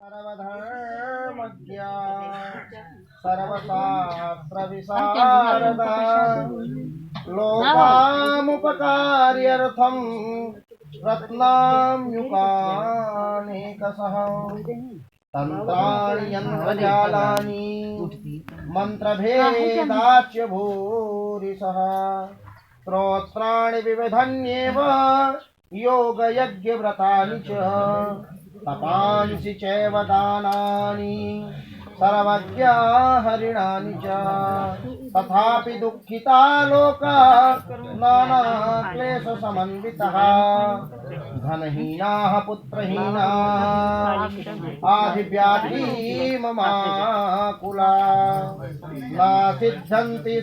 सर्वधर्मज्ञा सर्वशास्त्रविशारदा लोकामुपकार्यर्थं रत्नाम्युकानेकशः तन्त्राणि यन्त्रजालानि मन्त्रभेदाच्च भूरिशः स्तोत्राणि विविधन्येव योगयज्ञव्रतानि च तपांसि चैव दानानि सर्वज्ञा हरिणानि च तथापि दुःखिता लोका नानाक्लेशसमन्वितः धनहीनाः पुत्रहीनाः आदिव्याधी ममाकुला न सिद्धन्ति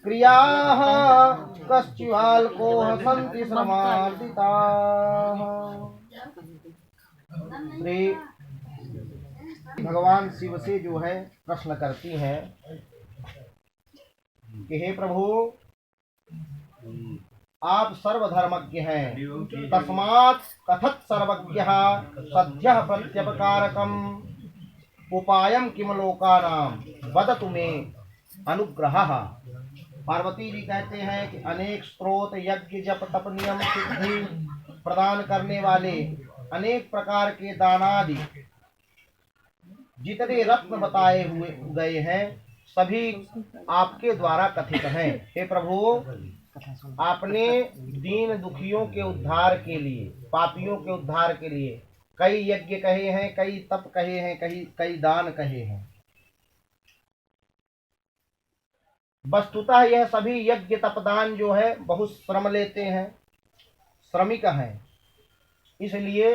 क्रियाः कश्चिवाल्कोः सन्ति श्रमार्जिताः। श्री भगवान शिव से जो है प्रश्न करती हैं कि हे प्रभु, आप सर्वधर्मज्ञ हैं, तस्मात् कथत सर्वज्ञः सद्यः प्रत्यपकारकम् उपायम किम लोकानां वदतु मे अनुग्रहः। पार्वती जी कहते हैं कि अनेक स्त्रोत यज्ञ जप तप नियम सिद्धि प्रदान करने वाले अनेक प्रकार के दानादि जितने रत्न बताए हुए गए हैं सभी आपके द्वारा कथित हैं। हे प्रभु, आपने दीन दुखियों के उद्धार के लिए, पापियों के उद्धार के लिए कई यज्ञ कहे हैं, कई तप कहे हैं, कई दान कहे हैं। वस्तुतः यह सभी यज्ञ तपदान जो है बहुत श्रम लेते हैं, श्रमिक हैं। इसलिए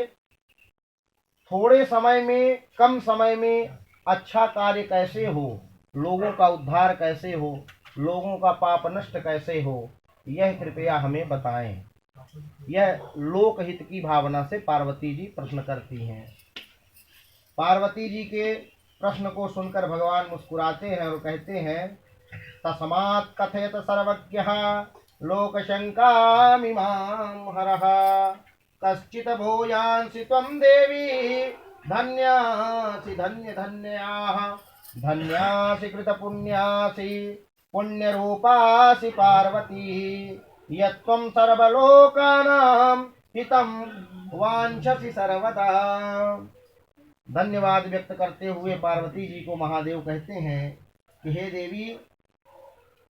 थोड़े समय में, कम समय में अच्छा कार्य कैसे हो, लोगों का उद्धार कैसे हो, लोगों का पाप नष्ट कैसे हो, यह कृपया हमें बताएं। यह लोकहित की भावना से पार्वती जी प्रश्न करती हैं। पार्वती जी के प्रश्न को सुनकर भगवान मुस्कुराते हैं और कहते हैं, तस्मात् कथयत सर्वज्ञः लोकशंकामिमां हरः कश्चित् भूयांसि त्वं देवी धन्यासि धन्य धन्याः धन्यासि कृतपुण्यासि पुण्यरूपासि पार्वती यत्त्वं सर्वलोकानां हितं वाञ्छसि सर्वदा। धन्यवाद व्यक्त करते हुए पार्वती जी को महादेव कहते हैं कि हे देवी,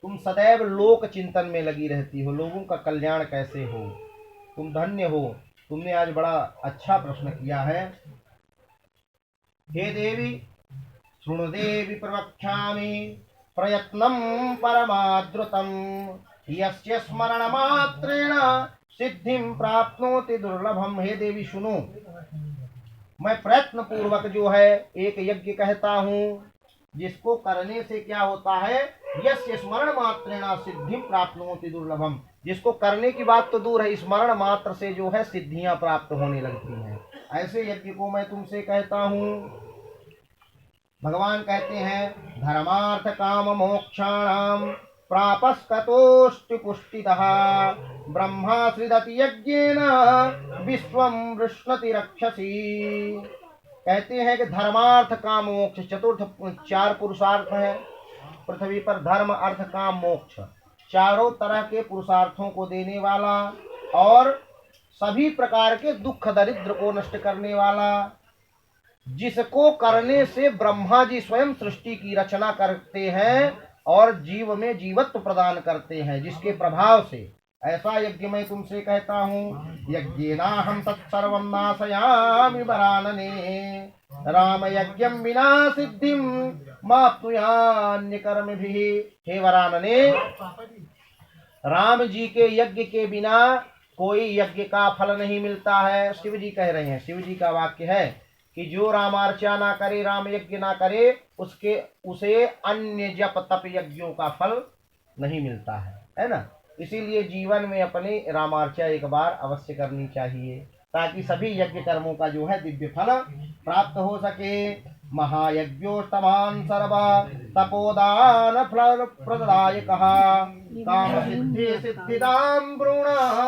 तुम सदैव लोक चिंतन में लगी रहती हो, लोगों का कल्याण कैसे हो, तुम धन्य हो। तुमने आज बड़ा अच्छा प्रश्न किया है। हे देवी, शृणु देवी प्रवक्ष्यामि प्रयत्नं परमाद्रुतं यस्य स्मरण मात्रेण सिद्धिं प्राप्नोति दुर्लभम। हे देवी सुनो, मैं प्रयत्न पूर्वक जो है एक यज्ञ कहता हूँ जिसको करने से क्या होता है, यस्य स्मरण मात्रेण सिद्धिं प्राप्नोति दुर्लभम। जिसको करने की बात तो दूर है, स्मरण मात्र से जो है सिद्धियां प्राप्त होने लगती हैं। ऐसे यज्ञ को मैं तुमसे कहता हूँ। भगवान कहते हैं, धर्मार्थ काम मोक्षाणाम प्रापस्कतोष्टि पुष्टितः ब्रह्मा सृजति यज्ञेन विश्वं वृष्णति रक्षसी। कहते हैं कि धर्मार्थ काम मोक्ष, चतुर्थ 4 पुरुषार्थ हैं पृथ्वी पर। धर्म अर्थ काम मोक्ष, चारों तरह के पुरुषार्थों को देने वाला और सभी प्रकार के दुख दरिद्र को नष्ट करने वाला, जिसको करने से ब्रह्मा जी स्वयं सृष्टि की रचना करते हैं और जीव में जीवत्व प्रदान करते हैं, जिसके प्रभाव से ऐसा यज्ञ मैं तुमसे कहता हूँ। यज्ञेनाहं तत्सर्वं नाशयामि वरानने राम यज्ञं विना सिद्धिं माप्नुयान्य कर्मभिः। हे वरानने, राम जी के यज्ञ के बिना कोई यज्ञ का फल नहीं मिलता है। शिव जी कह रहे हैं, शिव जी का वाक्य है कि जो रामार्चा ना करे, राम यज्ञ ना करे, उसे अन्य जप तप यज्ञों का फल नहीं मिलता है ना। इसीलिए जीवन में अपने रामार्चा एक बार अवश्य करनी चाहिए ताकि सभी यज्ञ कर्मों का जो है दिव्य फल प्राप्त हो सके। महायज्ञोत्तमान् सर्वा तपोदान फल प्रदायकः काम सिद्धि सिद्धिदां ब्रूणः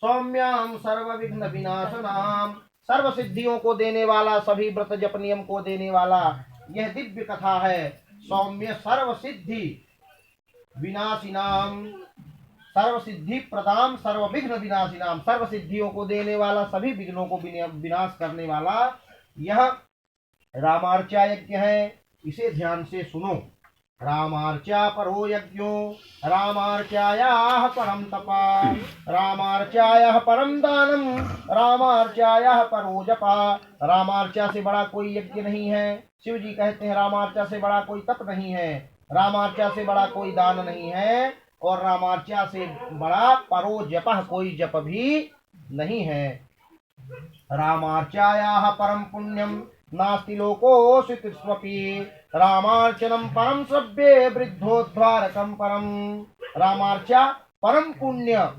सौम्यां सर्वविघ्न विनाशनां सर्व सिद्धियों को देने वाला, सभी व्रत जप नियम को देने वाला यह दिव्य कथा है। सौम्य सर्व सिद्धि विनाशिनाम, सर्व सिद्धि प्रदाम सर्व विघ्न विनाशिनाम, सर्व सिद्धियों को देने वाला, सभी विघ्नों को विनाश करने वाला यह रामार्चा यज्ञ है। इसे ध्यान से सुनो। रामार्चा परो यज्ञो रामार्चायाः परम तपा, रामार्चायाः परम दानम, रामार्चायाः परो जपा। रामार्चा से बड़ा कोई यज्ञ नहीं है। शिव जी कहते हैं रामार्चा से बड़ा कोई तप नहीं है, रामार्चा से बड़ा कोई दान नहीं है, और रामार्चा से बड़ा परो जपः, कोई जप भी नहीं है। रामार्चायाः परम पुण्यम नास्ति लोकोऽस्ति, रामार्चनम परम श्रव्ये वृद्धोद्धारकम परम। रामार्चा परम पुण्य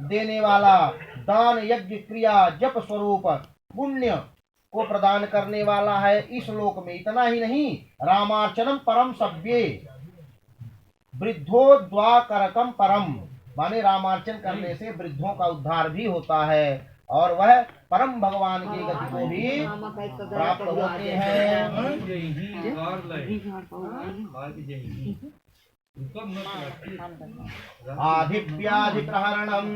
देने वाला, दान यज्ञ क्रिया जप स्वरूप पुण्य को प्रदान करने वाला है इस लोक में। इतना ही नहीं, रामार्चनम परम श्रव्ये वृद्धोद्धारकम परम, माने रामार्चन करने से वृद्धों का उद्धार भी होता है और वह परम भगवान की गति को भी प्राप्त होते हैं। आधिव्याधिप्रहरणं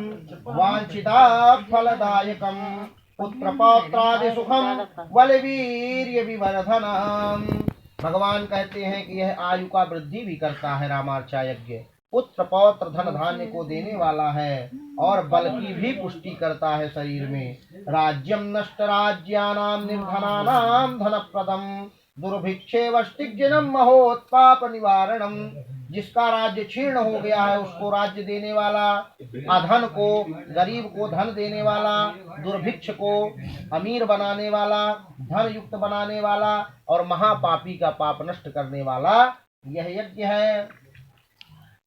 वांछिता फलदायकं, पुत्र पौत्रादि सुखम बलवीर्य विवर्धनम्। भगवान कहते हैं कि यह आयु का वृद्धि भी करता है रामार्चा यज्ञ, पुत्र पौत्र धन धान्य को देने वाला है और बल की भी पुष्टि करता है शरीर में। राज्यम नष्ट राज्यानां निर्धनानां धनप्रदम, दुर्भिक्षे वष्टिज्जनम महोत्पाप निवारणम। जिसका राज्य क्षीर्ण हो गया है उसको राज्य देने वाला, अधन को गरीब को धन देने वाला, दुर्भिक्ष को अमीर बनाने वाला, धन युक्त बनाने वाला और महापापी का पाप नष्ट करने वाला यह यज्ञ है।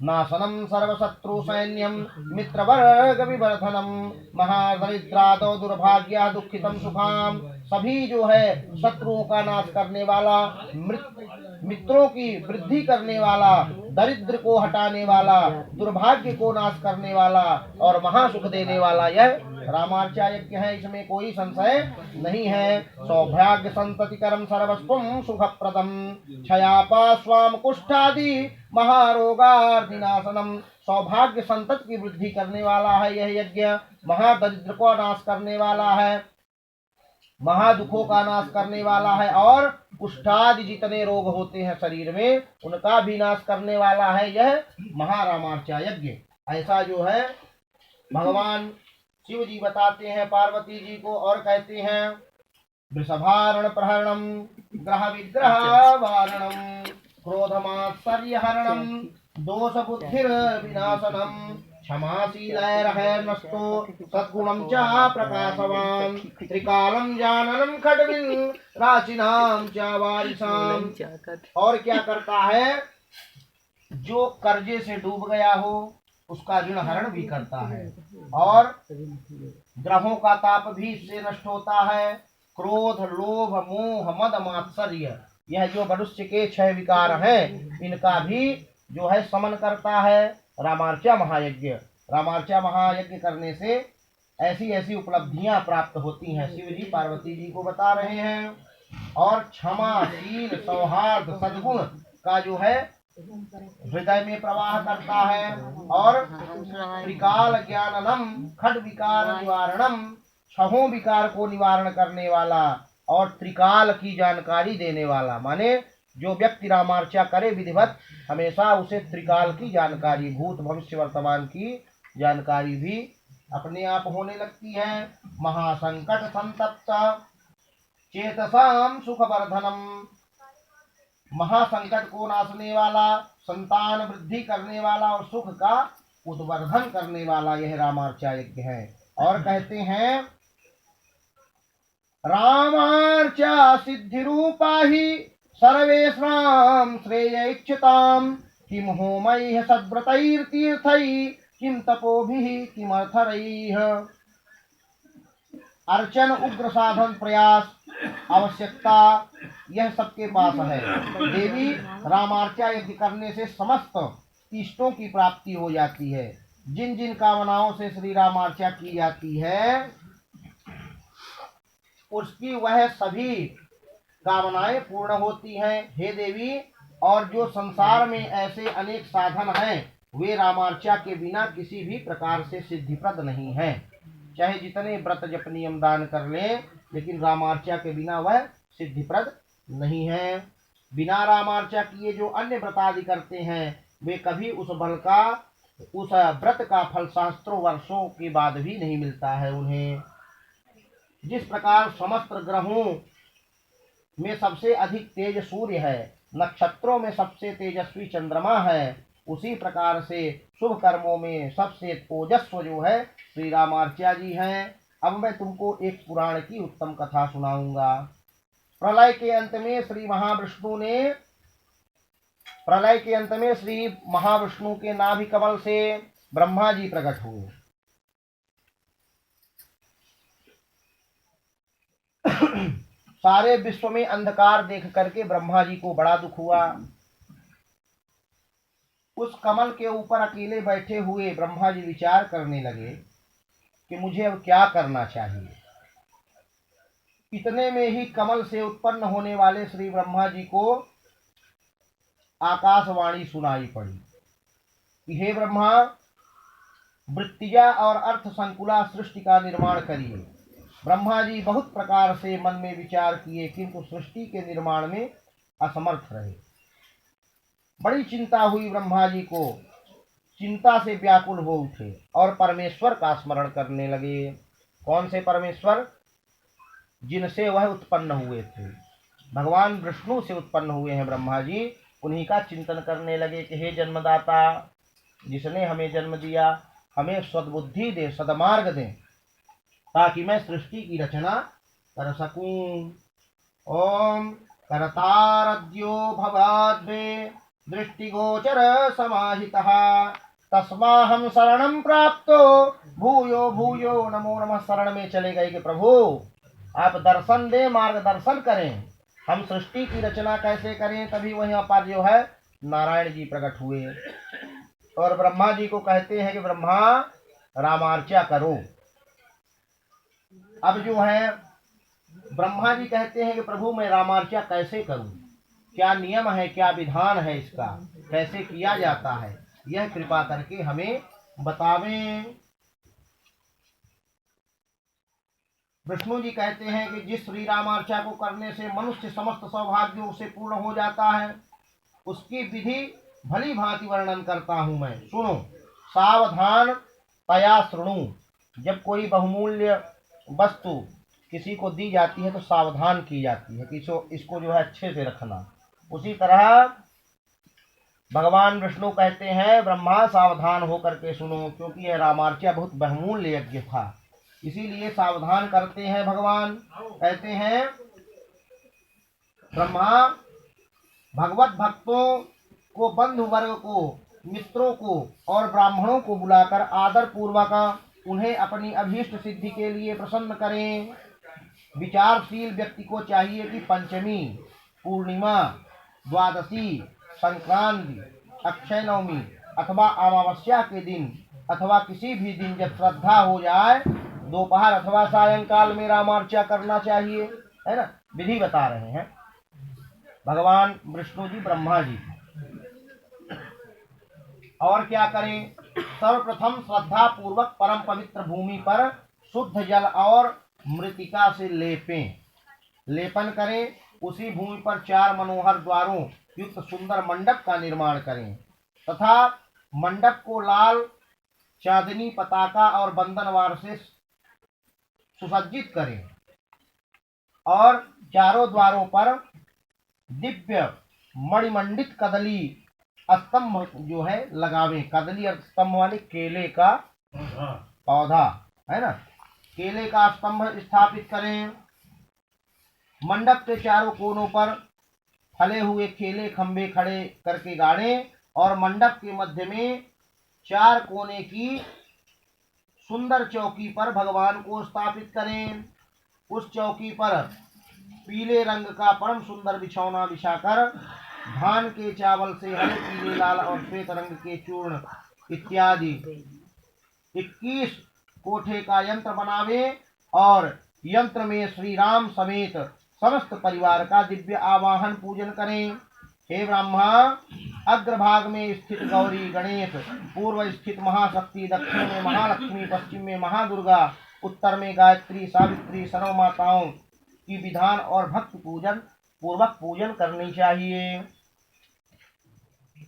नाशनम सर्वशत्रु सैन्यम मित्रवर्ग विवर्धनम, महादरिद्रादो दुर्भाग्या दुखितम सुखाम। सभी जो है शत्रुओं का नाश करने वाला, मित्रों की वृद्धि करने वाला, दरिद्र को हटाने वाला, दुर्भाग्य को नाश करने वाला और महासुख देने वाला यह रामार्चा यज्ञ है। इसमें कोई संशय नहीं है। सौभाग्य संततिकरम सर्वस्वम सुखप्रदम, क्षयापा स्वाम कुष्ठादि महारोगार्दिनाशनम। सौभाग्य संतत की वृद्धि करने वाला है यह यज्ञ, महादरिद्र को नाश करने वाला है, महादुखों का नाश करने वाला है और कुष्ठादि जितने रोग होते हैं शरीर में उनका भी नाश करने वाला है यह महारामार्चा यज्ञ। ऐसा जो है भगवान शिव जी बताते हैं पार्वती जी को और कहते हैं वृषभारण प्रहरणम, ग्रह विग्रह वारणम, क्रोधमात्सर्यहरणम, दोष बुद्धिर विनाशनम, क्षमाशीलैर्हैर्नष्टो सद्गुणं च प्रकाशवान्, त्रिकालं जाननं खड्गिं राशिनां च वारिसाम्। और क्या करता है? जो कर्जे से डूब गया हो उसका ऋण हरण भी करता है और ग्रहों का ताप भी इससे नष्ट होता है। क्रोध, लोभ, मोह, मद, मात्सर्य, यह जो मनुष्य के 6 विकार हैं इनका भी जो है समन करता है रामार्चा महायज्ञ। रामार्चा महायज्ञ करने से ऐसी ऐसी उपलब्धियां प्राप्त होती हैं, शिव जी पार्वती जी को बता रहे हैं। और क्षमा, शील, सौहार्द, सद्गुण का जो है हृदय में प्रवाह करता है और त्रिकाल ज्ञाननम, खड विकार निवारणम, 6 विकार को निवारण करने वाला और त्रिकाल की जानकारी देने वाला। माने जो व्यक्ति रामार्चा करे विधिवत हमेशा उसे त्रिकाल की जानकारी, भूत भविष्य वर्तमान की जानकारी भी अपने आप होने लगती है। महासंकट संतप्त चेतसाम सुखवर्धनम, महासंकट को नाशने वाला, संतान वृद्धि करने वाला और सुख का उद्वर्धन करने वाला यह रामार्चा यज्ञ है। और कहते हैं रामार्चा सिद्धि रूपा ही सर्वेषां श्रेयैक्षताम्, किम होमैः सद्व्रतैर्तीर्थैः, किम तपोभिः किमर्थरैः। अर्चन, उग्र साधन, प्रयास, आवश्यकता यह सबके पास है। देवी रामार्चा यज्ञ करने से समस्त इष्टों की प्राप्ति हो जाती है। जिन जिन कामनाओं से श्री रामार्चा की जाती है उसकी वह सभी कामनाएं पूर्ण होती हैं। हे देवी, और जो संसार में ऐसे अनेक साधन हैं वे रामार्चा के बिना किसी भी प्रकार से सिद्धिप्रद नहीं हैं। चाहे जितने व्रत जप नियम दान कर लें, लेकिन रामार्चा के बिना वह सिद्धिप्रद नहीं है। बिना रामार्चा किए जो अन्य व्रत आदि करते हैं वे कभी उस व्रत का फल शास्त्रों वर्षों के बाद भी नहीं मिलता है उन्हें। जिस प्रकार समस्त ग्रहों में सबसे अधिक तेज सूर्य है, नक्षत्रों में सबसे तेजस्वी चंद्रमा है, उसी प्रकार से शुभ कर्मों में सबसे ओजस्व जो है श्री रामार्चा जी हैं। अब मैं तुमको एक पुराण की उत्तम कथा सुनाऊंगा। प्रलय के अंत में श्री महाविष्णु के नाभि कमल से ब्रह्मा जी प्रकट हुए। सारे विश्व में अंधकार देख करके ब्रह्मा जी को बड़ा दुख हुआ। उस कमल के ऊपर अकेले बैठे हुए ब्रह्मा जी विचार करने लगे कि मुझे अब क्या करना चाहिए। इतने में ही कमल से उत्पन्न होने वाले श्री ब्रह्मा जी को आकाशवाणी सुनाई पड़ी कि हे ब्रह्मा, वृत्तिया और अर्थ संकुला सृष्टि का निर्माण करिए। ब्रह्मा जी बहुत प्रकार से मन में विचार किए, किंतु सृष्टि के निर्माण में असमर्थ रहे। बड़ी चिंता हुई ब्रह्मा जी को, चिंता से व्याकुल हो उठे और परमेश्वर का स्मरण करने लगे। कौन से परमेश्वर? जिनसे वह उत्पन्न हुए थे, भगवान विष्णु से उत्पन्न हुए हैं ब्रह्मा जी। उन्हीं का चिंतन करने लगे कि हे जन्मदाता, जिसने हमें जन्म दिया, हमें सद्बुद्धि दे, सदमार्ग दे, ताकि मैं सृष्टि की रचना कर सकूं। ओम करतारद्यो भवाद्वे दृष्टिगोचर समाहितः तस्माहं शरणं प्राप्तो भूयो भूयो नमो नमः। शरण में चले गए कि प्रभु आप दर्शन दे, मार्गदर्शन करें, हम सृष्टि की रचना कैसे करें। तभी वहीं पर जो है नारायण जी प्रकट हुए और ब्रह्मा जी को कहते हैं कि ब्रह्मा रामार्चा करो। अब जो है ब्रह्मा जी कहते हैं कि प्रभु मैं रामार्चा कैसे करूं, क्या नियम है, क्या विधान है, इसका कैसे किया जाता है, यह कृपा करके हमें बतावें। विष्णु जी कहते हैं कि जिस श्री रामार्चा को करने से मनुष्य समस्त सौभाग्यों से पूर्ण हो जाता है, उसकी विधि भली भांति वर्णन करता हूं मैं, सुनो। सावधान तया श्रृणु। जब कोई बहुमूल्य वस्तु किसी को दी जाती है तो सावधान की जाती है कि इसको जो है अच्छे से रखना। उसी तरह भगवान विष्णु कहते हैं ब्रह्मा सावधान होकर के सुनो, क्योंकि यह रामार्चा बहुत बहुमूल्य यज्ञ था, इसीलिए सावधान करते हैं भगवान। कहते हैं ब्रह्मा भगवत भक्तों को, बंधु वर्ग को, मित्रों को और ब्राह्मणों को बुलाकर आदर पूर्वक उन्हें अपनी अभीष्ट सिद्धि के लिए प्रसन्न करें। विचारशील व्यक्ति को चाहिए कि पंचमी, पूर्णिमा, द्वादशी, संक्रांति, अक्षय नवमी अथवा अमावस्या के दिन अथवा किसी भी दिन जब श्रद्धा हो जाए, दोपहर अथवा सायंकाल में रामार्चा करना चाहिए, है ना। विधि बता रहे हैं भगवान विष्णु जी, ब्रह्मा जी। और क्या करें? सर्वप्रथम श्रद्धा पूर्वक परम पवित्र भूमि पर शुद्ध जल और मृतिका से लेपन करें। उसी भूमि पर 4 मनोहर द्वारों युक्त सुंदर मंडप का निर्माण करें तथा मंडप को लाल चांदनी पताका और बंधनवार से सुसज्जित करें और चारों द्वारों पर दिव्य मणिमंडित कदली स्तंभ जो है लगावें। कदली और स्तंभ वाले केले का पौधा, है ना, केले का स्तंभ स्थापित करें। मंडप के चारों कोनों पर फले हुए केले खंभे खड़े करके गाड़ें और मंडप के मध्य में 4 कोने की सुंदर चौकी पर भगवान को स्थापित करें। उस चौकी पर पीले रंग का परम सुंदर बिछौना बिछाकर धान के चावल से हरे, पीले, लाल और श्वेत रंग के चूर्ण इत्यादि 21 कोठे का यंत्र बनावे और यंत्र में श्री राम समेत समस्त परिवार का दिव्य आवाहन पूजन करें। हे ब्रह्मा, अग्रभाग में स्थित गौरी गणेश, पूर्व स्थित महाशक्ति, दक्षिण में महालक्ष्मी, पश्चिम में महादुर्गा, उत्तर में गायत्री, सावित्री, सर्व माताओं की विधान और भक्ति पूजन पूर्वक पूजन करनी चाहिए।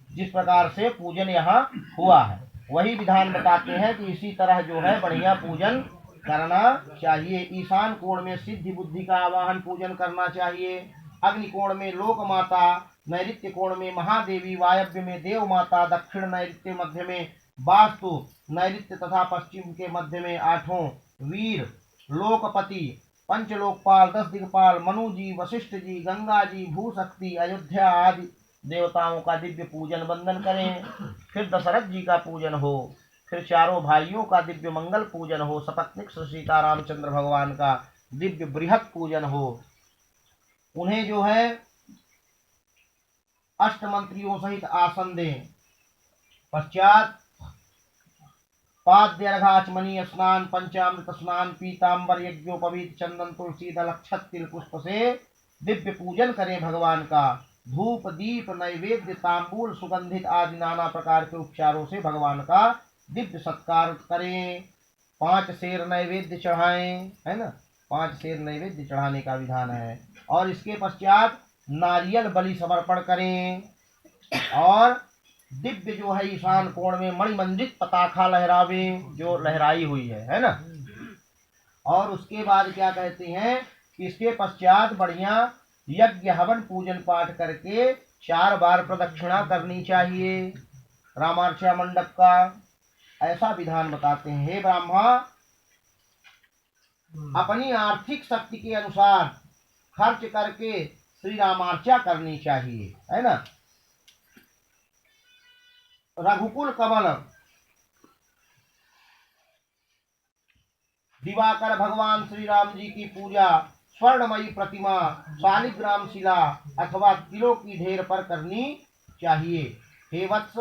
जिस प्रकार से पूजन यहाँ हुआ है वही विधान बताते हैं कि इसी तरह जो है बढ़िया पूजन करना चाहिए। ईशान कोण में सिद्धि बुद्धि का आवाहन पूजन करना चाहिए। अग्नि कोण में लोक माता, नैऋत्य कोण में महादेवी, वायव्य में देव माता, दक्षिण नैऋत्य मध्य में वास्तु, नैऋत्य तथा पश्चिम के मध्य में आठों वीर, लोकपति, पंचलोकपाल, 10 दिक्पाल, मनु जी, वशिष्ठ जी, गंगा जी, भूशक्ति, अयोध्या आदि देवताओं का दिव्य पूजन वंदन करें। फिर दशरथ जी का पूजन हो, फिर चारों भाइयों का दिव्य मंगल पूजन हो, सपत्निक श्री सीता रामचंद्र भगवान का दिव्य बृहत पूजन हो। उन्हें जो है अष्टमंत्रियों सहित आसन दें। पश्चात पाद्य अर्घाचमनीय स्नान, पंचामृत स्नान, पीताम्बर, यज्ञोपवीत, चंदन, तुलसी दल, अक्षत, तिल पुष्प से दिव्य पूजन करें भगवान का। धूप, दीप, नैवेद्य, तांबूल, सुगंधित आदि नाना प्रकार के उपचारों से भगवान का दिव्य सत्कार करें। 5 सेर नैवेद्य चढ़ाएं, है ना, 5 सेर नैवेद्य चढ़ाने का विधान है। और इसके पश्चात नारियल बलि समर्पण करें और दिव्य जो है ईशान कोण में मणिमंडित पताका लहरावें, जो लहराई हुई है ना। और उसके बाद क्या कहते हैं कि इसके पश्चात बढ़िया यज्ञ हवन पूजन पाठ करके 4 बार प्रदक्षिणा करनी चाहिए रामार्चा मंडप का। ऐसा विधान बताते हैं। हे ब्रह्मा, अपनी आर्थिक शक्ति के अनुसार खर्च करके श्री रामार्चा करनी चाहिए, है ना। रघुकुल कमल, दिवाकर भगवान श्री राम जी की पूजा स्वर्णमयी प्रतिमा, शालिग्राम शिला अथवा तिलों की ढेर पर करनी चाहिए। हे वत्स,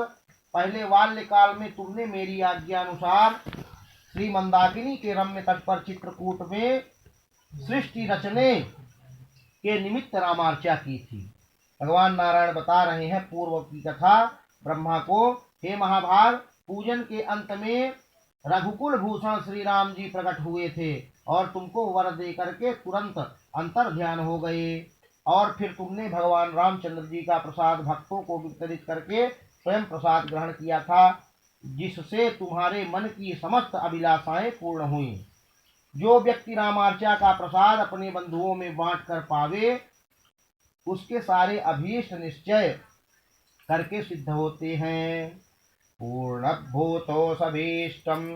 पहले बाल्यकाल में तुमने मेरी आज्ञा अनुसार श्री मंदाकिनी के रम्य तट पर चित्रकूट में सृष्टि रचने के निमित्त रामार्चा की थी। भगवान नारायण बता रहे हैं पूर्व की कथा ब्रह्मा को। हे महाभाग, पूजन के अंत में रघुकुल भूषण श्री राम जी प्रकट हुए थे और तुमको वर दे करके तुरंत अंतर ध्यान हो गए। और फिर तुमने भगवान रामचंद्र जी का प्रसाद भक्तों को वितरित करके स्वयं प्रसाद ग्रहण किया था, जिससे तुम्हारे मन की समस्त अभिलाषाएं पूर्ण हुई। जो व्यक्ति रामार्चा का प्रसाद अपने बंधुओं में बांट कर पावे, उसके सारे अभीष्ट निश्चय करके सिद्ध होते हैं। पूर्णभूतो सभीष्टम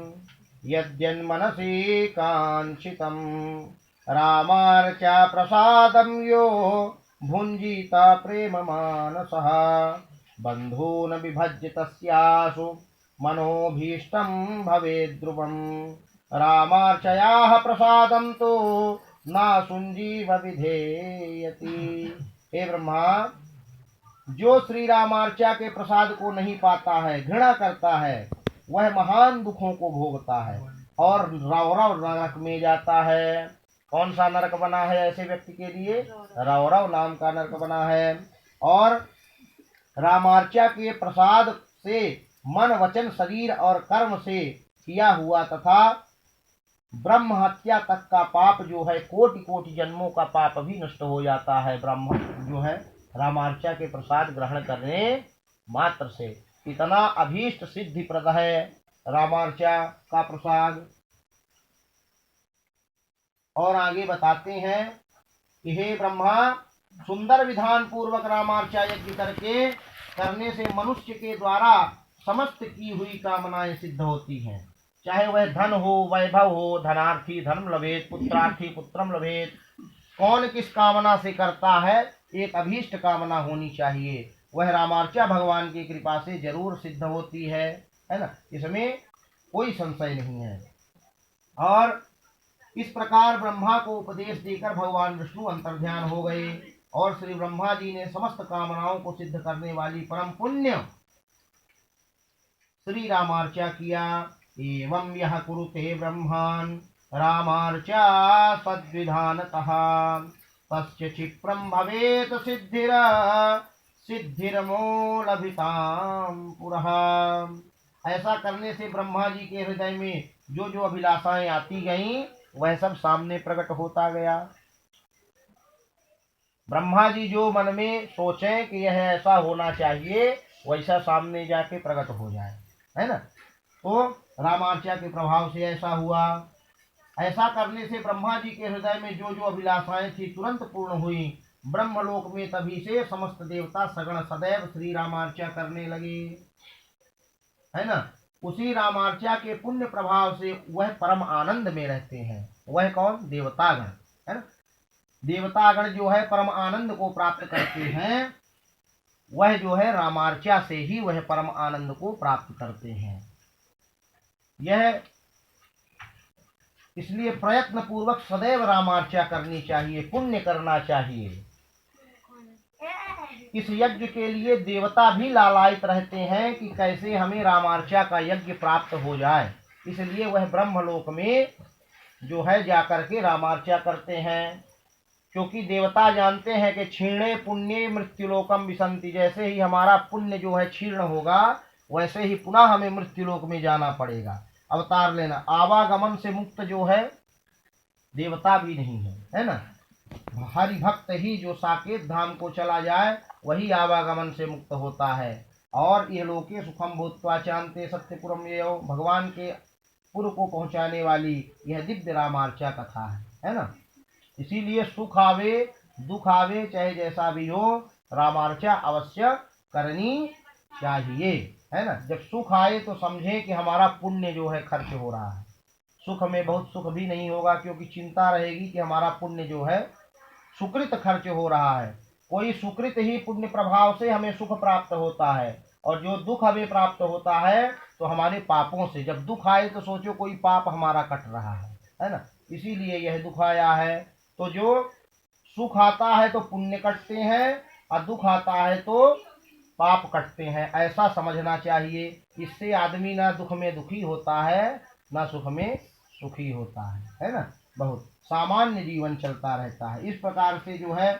यद्यन्मनसि कांक्षितम, रामार्चा प्रसादम यो भुंजीता प्रेम मानसः, बंधून विभज्य तस्यासु मनोभीष्टम भवेद् ध्रुवम्, रामार्चयाः प्रसादं तो नासुंजीव विधेयति। हे ब्रह्मा, जो श्री रामार्चा के प्रसाद को नहीं पाता है, घृणा करता है, वह महान दुखों को भोगता है और रौरव नरक में जाता है। कौन सा नरक बना है ऐसे व्यक्ति के लिए? रौरव नाम का नरक बना है। और रामार्चा के प्रसाद से मन, वचन, शरीर और कर्म से किया हुआ तथा ब्रह्म हत्या तक का पाप जो है, कोटि कोटि जन्मों का पाप भी नष्ट हो जाता है। ब्रह्म जो है रामार्चा के प्रसाद ग्रहण करने मात्र से। इतना अभीष्ट सिद्धि प्रद है रामार्चा का प्रसाद। और आगे बताते हैं कि हे ब्रह्मा, सुंदर विधान पूर्वक रामार्चा यज्ञ करने से मनुष्य के द्वारा समस्त की हुई कामनाएं सिद्ध होती हैं। चाहे वह धन हो, वैभव हो, धनार्थी धर्म लभेत, पुत्रार्थी पुत्रम लभेत। कौन किस कामना से करता है, एक अभीष्ट कामना होनी चाहिए, वह रामार्चा भगवान की कृपा से जरूर सिद्ध होती है ना। इसमें कोई संशय नहीं है। और इस प्रकार ब्रह्मा को उपदेश देकर भगवान विष्णु अंतर्ध्यान हो गए और श्री ब्रह्मा जी ने समस्त कामनाओं को सिद्ध करने वाली परम पुण्य श्री रामार्चा किया। एवं यह कुरुते ब्रह्मान् रामार्चा सद्विधानतः तस्य क्षिप्रं भवेत् सिद्धिर्मूलभितां पुरः। ऐसा करने से ब्रह्मा जी के हृदय में जो जो अभिलाषाएं आती गईं वह सब सामने प्रकट होता गया। ब्रह्मा जी जो मन में सोचें कि यह ऐसा होना चाहिए वैसा सामने जाके प्रकट हो जाए, है ना। तो रामार्चा के प्रभाव से ऐसा हुआ। ऐसा करने से ब्रह्मा जी के हृदय में जो जो अभिलाषाएं थी तुरंत पूर्ण हुई। ब्रह्मलोक में तभी से समस्त देवता सगण सदैव श्री रामार्चा करने लगे, है ना। उसी रामार्चा के पुण्य प्रभाव से वह परम आनंद में रहते हैं। वह कौन? देवतागण, है ना। देवतागण जो है परम आनंद को प्राप्त करते हैं। वह जो है रामार्चा से ही वह परम आनंद को प्राप्त करते हैं। यह इसलिए प्रयत्न पूर्वक सदैव रामार्चा करनी चाहिए, पुण्य करना चाहिए। इस यज्ञ के लिए देवता भी लालायित रहते हैं कि कैसे हमें रामार्चा का यज्ञ प्राप्त हो जाए। इसलिए वह ब्रह्मलोक में जो है जाकर के रामार्चा करते हैं। क्योंकि देवता जानते हैं कि क्षीणे पुण्य मृत्युलोकम विसंति, जैसे ही हमारा पुण्य जो है क्षीर्ण होगा वैसे ही पुनः हमें मृत्युलोक में जाना पड़ेगा, अवतार लेना। आवागमन से मुक्त जो है देवता भी नहीं है, है ना। हरि भक्त ही जो साकेत धाम को चला जाए वही आवागमन से मुक्त होता है। और ये लोके सुखम भूत्वा चान्ते सत्यपुरम ये भगवान के पुर को पहुंचाने वाली यह दिव्य रामार्चा कथा है ना। इसीलिए सुख आवे दुख आवे चाहे जैसा भी हो, रामार्चा अवश्य करनी चाहिए, है ना। जब सुख आए तो समझे कि हमारा पुण्य जो है खर्च हो रहा है। सुख में बहुत सुख भी नहीं होगा क्योंकि चिंता रहेगी कि हमारा पुण्य जो है सुकृत खर्च हो रहा है। कोई सुकृत ही पुण्य प्रभाव से हमें सुख प्राप्त होता है, और जो दुख हमें प्राप्त होता है तो हमारे पापों से। जब दुख आए तो सोचो कोई पाप हमारा कट रहा है ना। इसीलिए यह दुख आया है। तो जो सुख आता है तो पुण्य कटते हैं और दुख आता है तो पाप कटते हैं, ऐसा समझना चाहिए। इससे आदमी ना दुख में दुखी होता है ना सुख में सुखी होता है ना। बहुत सामान्य जीवन चलता रहता है। इस प्रकार से जो है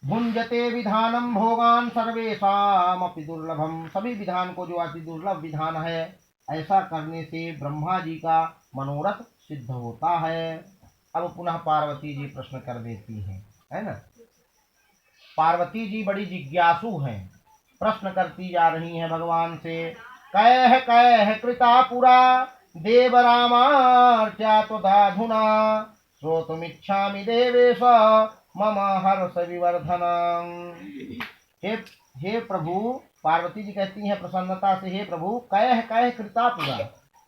भुंजते विधानम भोगान सर्वेषामपि दुर्लभम, सभी विधान को जो अति दुर्लभ विधान है, ऐसा करने से ब्रह्मा जी का मनोरथ सिद्ध होता है। अब पुनः पार्वती जी प्रश्न कर देती हैं, है ना। पार्वती जी बड़ी जिज्ञासु हैं, प्रश्न करती जा रही हैं भगवान से। कह कह कृता पुरा देव रामार्चा त्वधाधुना श्रोतुमिच्छामि देवेश मम हर्ष विवर्धनम। हे प्रभु, पार्वती जी कहती हैं प्रसन्नता से, हे प्रभु कह कह कृता पुरा,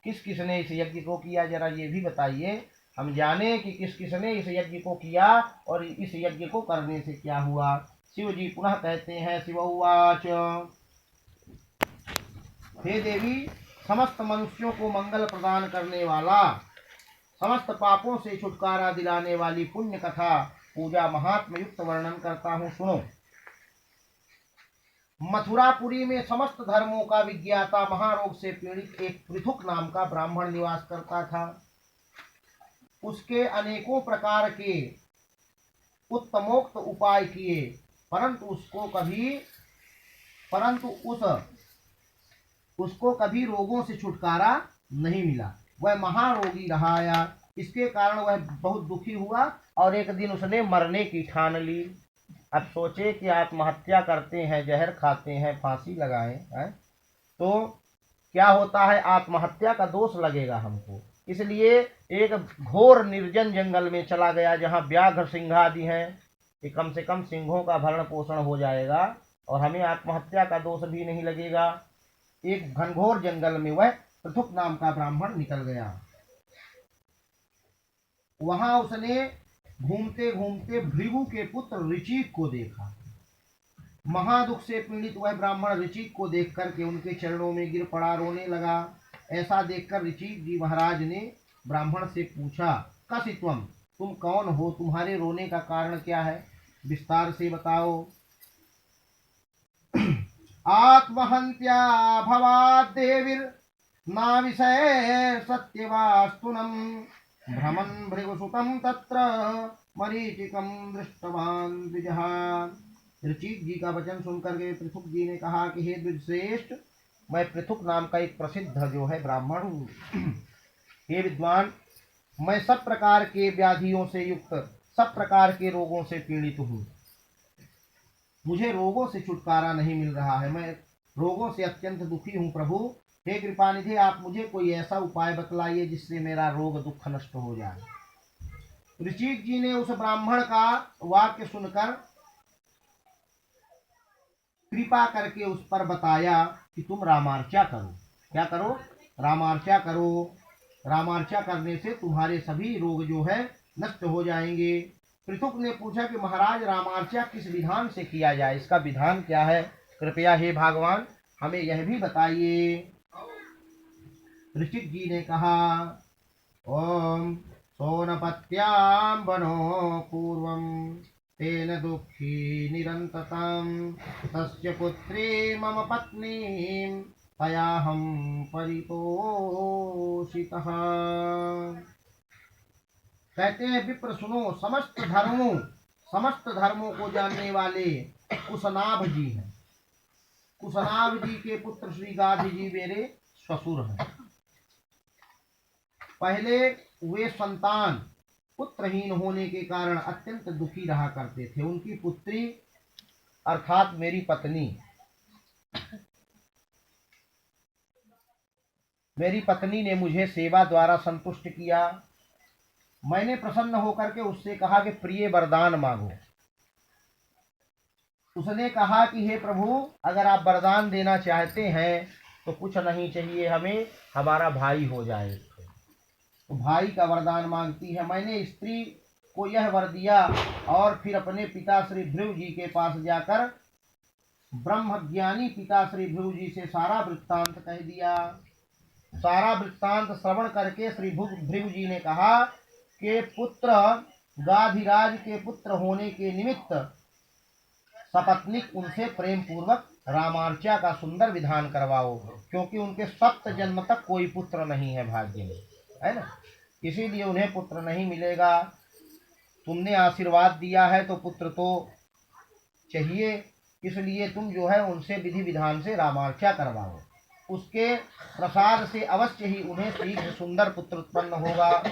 किस किसने इस यज्ञ को किया, जरा ये भी बताइए, हम जाने कि किस किसने इस यज्ञ को किया और इस यज्ञ को करने से क्या हुआ। शिव जी पुनः कहते हैं, शिव उवाच, हे देवी, समस्त मनुष्यों को मंगल प्रदान करने वाला, समस्त पापों से छुटकारा दिलाने वाली पुण्य कथा पूजा महात्म युक्त वर्णन करता हूँ, सुनो। मथुरापुरी में समस्त धर्मों का विज्ञाता महारोग से पीड़ित एक पृथुक नाम का ब्राह्मण निवास करता था। उसके अनेकों प्रकार के उत्तमोक्त उपाय किए, परंतु उसको कभी रोगों से छुटकारा नहीं मिला। वह महारोगी रहा। इसके कारण वह बहुत दुखी हुआ और एक दिन उसने मरने की ठान ली। अब सोचे कि आत्महत्या करते हैं, जहर खाते हैं, फांसी लगाएं, है? तो क्या होता है, आत्महत्या का दोष लगेगा हमको। इसलिए एक घोर निर्जन जंगल में चला गया जहाँ व्याघ्र सिंह आदि हैं, कि कम से कम सिंहों का भरण पोषण हो जाएगा और हमें आत्महत्या का दोष भी नहीं लगेगा। एक घनघोर जंगल में वह पृथुक नाम का ब्राह्मण निकल गया। वहां उसने घूमते घूमते भृगु के पुत्र ऋचिक को देखा। महादुख से पीड़ित वह ब्राह्मण ऋचिक को देख करके उनके चरणों में गिर पड़ा, रोने लगा। ऐसा देखकर ऋचिक जी महाराज ने ब्राह्मण से पूछा, कसी तुम कौन हो, तुम्हारे रोने का कारण क्या है, विस्तार से बताओ। आत्महत्या भवाद्देवीर ना विषय सत्यवास्तुनम भ्रमन् भृगुसुतं तत्र मरीचिकं दृष्टवान् द्विजः। ऋचिक जी का वचन सुनकर के पृथुक जी ने कहा कि हे द्विजश्रेष्ठ, मैं पृथुक नाम का एक प्रसिद्ध जो है ब्राह्मण हूँ। हे विद्वान, मैं सब प्रकार के व्याधियों से युक्त, सब प्रकार के रोगों से पीड़ित हूँ। मुझे रोगों से छुटकारा नहीं मिल रहा है, मैं रोगों से अत्यंत दुखी हूँ। प्रभु हे कृपानिधि, आप मुझे कोई ऐसा उपाय बतलाइए जिससे मेरा रोग दुख नष्ट हो जाए। ऋचिक जी ने उस ब्राह्मण का वाक्य सुनकर कृपा करके उस पर बताया कि तुम रामार्चा करो। क्या करो? रामार्चा करो। रामार्चा करने से तुम्हारे सभी रोग जो है नष्ट हो जाएंगे। पृथुक ने पूछा कि महाराज, रामार्चा किस विधान से किया जाए, इसका विधान क्या है? कृपया हे भगवान हमें यह भी बताइए। ऋषिक जी ने कहा, ओम सोनपत्यां बनो पूर्वं तेन दुःखी निरन्ततां तस्य पुत्री मम पत्नी तयाहं परितोषितः। कहते हैं, विप्र सुनो, समस्त धर्मों को जानने वाले कुशनाभ जी हैं। कुशनाभ जी के पुत्र श्री गाधी जी मेरे ससुर हैं। पहले वे संतान पुत्रहीन होने के कारण अत्यंत दुखी रहा करते थे। उनकी पुत्री अर्थात मेरी पत्नी ने मुझे सेवा द्वारा संतुष्ट किया। मैंने प्रसन्न होकर के उससे कहा कि प्रिय वरदान मांगो। उसने कहा कि हे प्रभु, अगर आप वरदान देना चाहते हैं तो कुछ नहीं चाहिए हमें, हमारा भाई हो जाए। तो भाई का वरदान मांगती है। मैंने स्त्री को यह वर दिया और फिर अपने पिता श्री भृगु जी के पास जाकर ब्रह्मज्ञानी पिता श्री भृगु जी से सारा वृत्तांत कह दिया। सारा वृत्तांत श्रवण करके श्री भृगु जी ने कहा कि पुत्र गाधिराज के पुत्र होने के निमित्त सपत्नीक उनसे प्रेम पूर्वक रामार्चा का सुंदर विधान करवाओ, क्योंकि उनके 7 जन्म तक कोई पुत्र नहीं है भाग्य में, है ना। इसीलिए उन्हें पुत्र नहीं मिलेगा। तुमने आशीर्वाद दिया है तो पुत्र तो चाहिए, इसलिए तुम जो है उनसे विधि विधान से रामार्चा करवाओ। उसके प्रसाद से अवश्य ही उन्हें शीघ्र सुंदर पुत्र उत्पन्न होगा।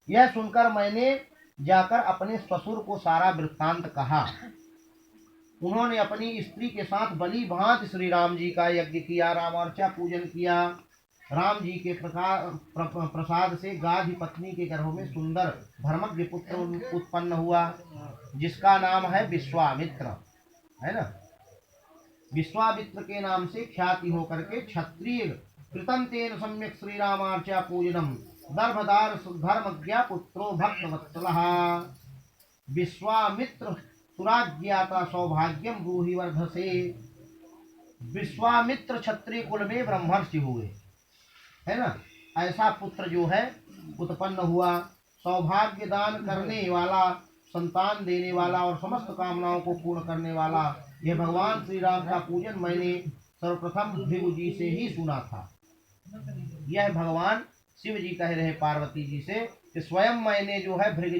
यह सुनकर मैंने जाकर अपने ससुर को सारा वृत्तांत कहा। उन्होंने अपनी स्त्री के साथ बलि भांति श्री राम जी का यज्ञ किया, रामार्चा पूजन किया। राम जी के प्रसाद से गाधी पत्नी के गर्भ में सुंदर धर्मज्ञ पुत्र उत्पन्न हुआ, जिसका नाम है विश्वामित्र, है ना। विश्वामित्र के नाम से ख्याति होकर के क्षत्रिय कृतं तेन सम्यक श्री रामार्चा पूजनम दर्भदार धर्मज्ञा पुत्रो भक्तवत्सलः। विश्वामित्र सुराज्ञाता सौभाग्यम ब्रूहि वर्धसे। विश्वामित्र क्षत्रिय कुल में ब्रह्मर्षि हुए, है ना। ऐसा पुत्र जो है उत्पन्न हुआ, सौभाग्य दान करने वाला, संतान देने वाला और समस्त कामनाओं को पूर्ण करने वाला। यह भगवान श्री राम का पूजन मैंने सर्वप्रथम भृगु जी से ही सुना था। यह भगवान शिव जी कह रहे पार्वती जी से कि स्वयं मैंने जो है भृगु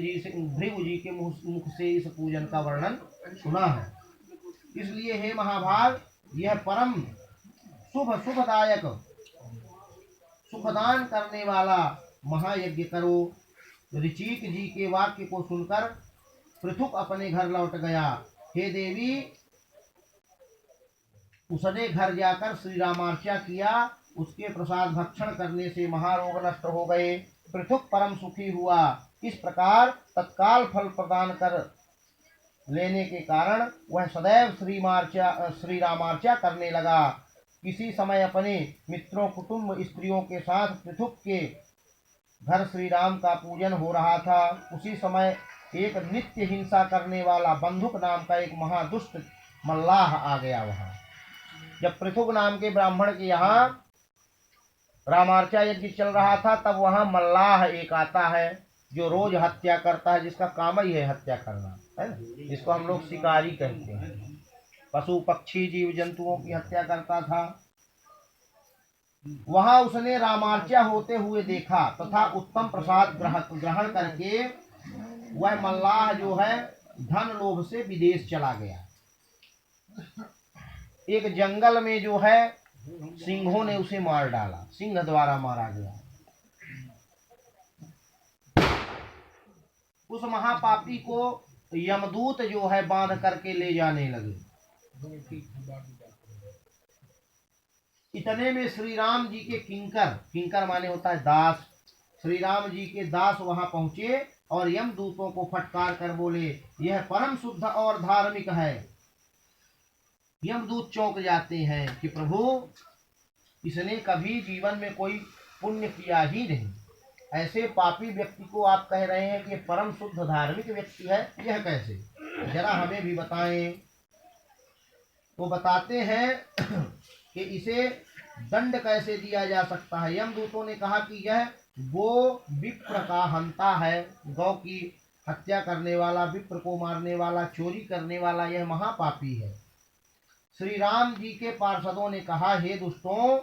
जी के मुख से इस पूजन का वर्णन सुना है। इसलिए हे महाभाग, यह परम शुभदायक सुखदान करने वाला महायज्ञ करो। ऋचिक जी के वाक्य को सुनकर पृथुक अपने घर लौट गया। हे देवी, उसने घर जाकर श्री रामार्चा किया। उसके प्रसाद भक्षण करने से महारोग नष्ट हो गए। पृथुक परम सुखी हुआ। इस प्रकार तत्काल फल प्रदान कर लेने के कारण वह सदैव श्री रामार्चा करने लगा। किसी समय अपने मित्रों, कुटुंब, स्त्रियों के साथ पृथुक के घर श्री राम का पूजन हो रहा था। उसी समय एक नित्य हिंसा करने वाला बंधुक नाम का एक महादुष्ट मल्लाह आ गया वहां। जब पृथुक नाम के ब्राह्मण के यहाँ रामार्चा यज्ञ चल रहा था, तब वहां मल्लाह एक आता है जो रोज हत्या करता है, जिसका काम ही है हत्या करना, है ना। जिसको हम लोग शिकारी कहते हैं। पशु पक्षी जीव जंतुओं की हत्या करता था। वहां उसने रामार्चा होते हुए देखा तथा उत्तम प्रसाद ग्रहण करके वह मल्लाह जो है धन लोभ से विदेश चला गया। एक जंगल में जो है सिंहों ने उसे मार डाला, सिंह द्वारा मारा गया। उस महापापी को यमदूत जो है बांध करके ले जाने लगे। इतने में श्री राम जी के किंकर, किंकर माने होता है दास, श्री राम जी के दास वहां पहुंचे और यमदूतों को फटकार कर बोले, यह परम शुद्ध और धार्मिक है। यमदूत चौंक जाते हैं कि प्रभु इसने कभी जीवन में कोई पुण्य किया ही नहीं, ऐसे पापी व्यक्ति को आप कह रहे हैं कि परम शुद्ध धार्मिक व्यक्ति है, यह कैसे, जरा हमें भी बताएं। तो बताते हैं कि इसे दंड कैसे दिया जा सकता है। यमदूतों ने कहा कि यह गो विप्र का हंता है, गौ की हत्या करने वाला, विप्र को मारने वाला, चोरी करने वाला यह महापापी है। श्री राम जी के पार्षदों ने कहा, हे दुष्टों,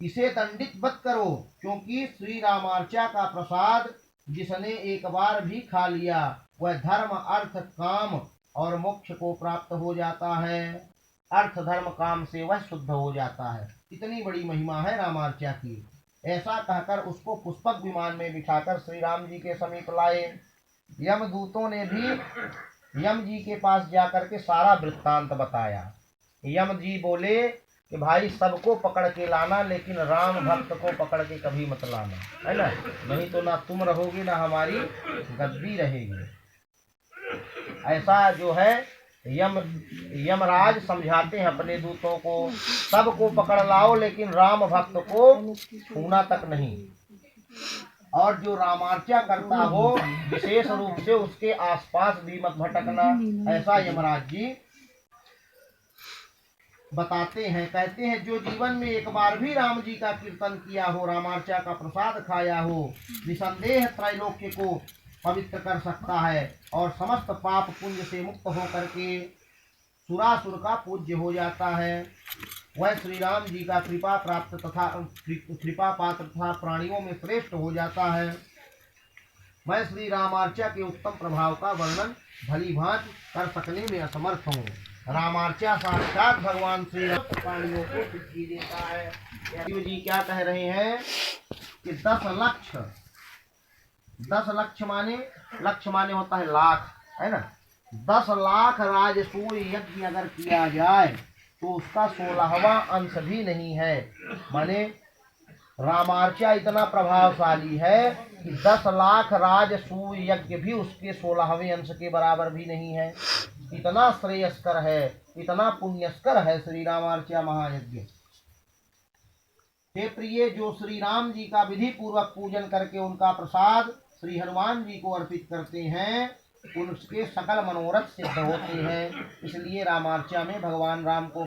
इसे दंडित मत करो, क्योंकि श्री रामार्चा का प्रसाद जिसने एक बार भी खा लिया वह धर्म अर्थ काम और मोक्ष को प्राप्त हो जाता है। अर्थ धर्म काम से वह शुद्ध हो जाता है। इतनी बड़ी महिमा है रामार्चा की। ऐसा कहकर उसको पुष्पक विमान में बिठाकर श्री राम जी के समीप लाए। यमदूतों ने भी यम जी के पास जाकर के सारा वृत्तांत बताया। यम जी बोले कि भाई सबको पकड़ के लाना, लेकिन राम भक्त को पकड़ के कभी मत लाना, है ना, नहीं तो ना तुम रहोगे ना हमारी गद्दी रहेगी। ऐसा जो है यमराज समझाते हैं अपने दूतों को, सबको पकड़ लाओ लेकिन राम भक्त को छूना तक नहीं, और जो रामार्चा करता हो विशेष रूप से उसके आसपास भी मत भटकना। ऐसा यमराज जी बताते हैं। कहते हैं जो जीवन में एक बार भी राम जी का कीर्तन किया हो, रामार्चा का प्रसाद खाया हो, निसंदेह त्रैलोक्य को पवित्र कर सकता है और समस्त पाप पुण्य से मुक्त हो करके सुरासुर का पूज्य हो जाता है। वह श्री राम जी का कृपा प्राप्त तथा कृपा पात्र तथा प्राणियों में श्रेष्ठ हो जाता है। मैं श्री रामार्चा के उत्तम प्रभाव का वर्णन भली भांति कर सकने में असमर्थ हूँ। रामार्चा साक्षात भगवान श्री राम प्राणियों को सिद्धि देता है। शिव जी क्या कह रहे हैं कि 10 लक्ष माने, लक्ष्य माने होता है लाख, है ना। 10 लाख राजसूय यज्ञ अगर किया जाए तो उसका 16वां अंश भी नहीं है। माने रामार्चा इतना प्रभावशाली है कि 10 लाख राजसूय यज्ञ भी उसके 16वें अंश के बराबर भी नहीं है। इतना श्रेयस्कर है, इतना पुण्यस्कर है श्री रामार्चा महायज्ञ। हे प्रिय, जो श्री राम जी का विधि पूर्वक पूजन करके उनका प्रसाद श्री हनुमान जी को अर्पित करते हैं, उनके सकल मनोरथ सिद्ध होते हैं। इसलिए रामार्चा में भगवान राम को